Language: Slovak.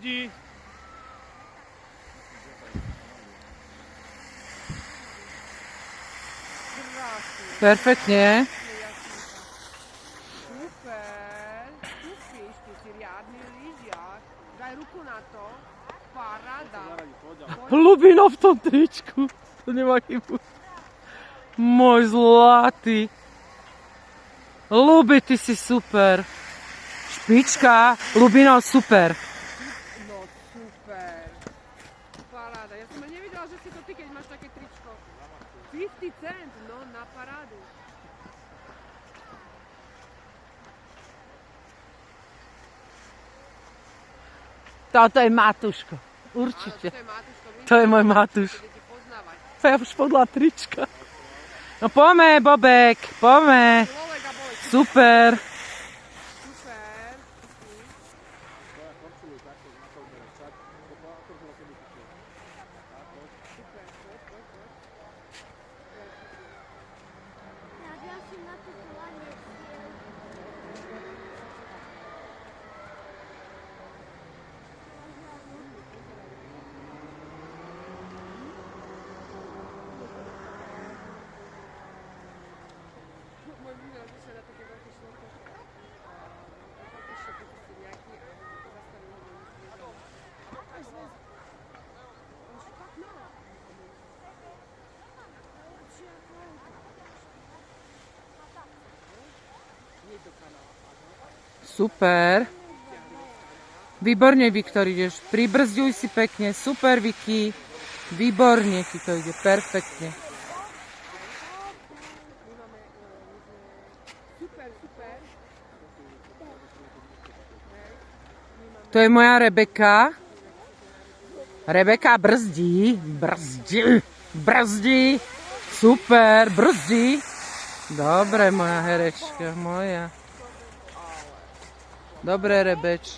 brzdí. Perfektne. Super. Kúpiš, ty si riadny lyžiak. Daj ruku na to. Paráda. Hlubina v tom tričku. To nemá chybu. Môj zlatý. Ľubi, ty si super. Špička. Ľubino, super. No super. Paráda. Ja som nevidela, že si to ty, keď máš také tričko. 50 cent, no na parádu. Toto je Matúško. Určite. Áno, to je Matúško. To je môj Matúš. Bude ti poznávať. To je už podľa trička. No poďme, Bobek, poďme. Človek a boj. Super. Super. Môj vyzerá, že sa na také veľké šloko. Také šloko, to si nejaký a zastavil ho do nezvieža. Aj zväz. Už tak malo. Nie do kanála. Super. Výborne, Viktor, ideš. Pribrzďuj si pekne. Super, Vicky. Výborne ti to ide. Perfektne. Super, super. To je moja Rebeka. Rebeka brzdí. Brzdí. Brzdí. Super. Brzdí. Dobre, moja herečka. Moja. Dobre, Rebeč.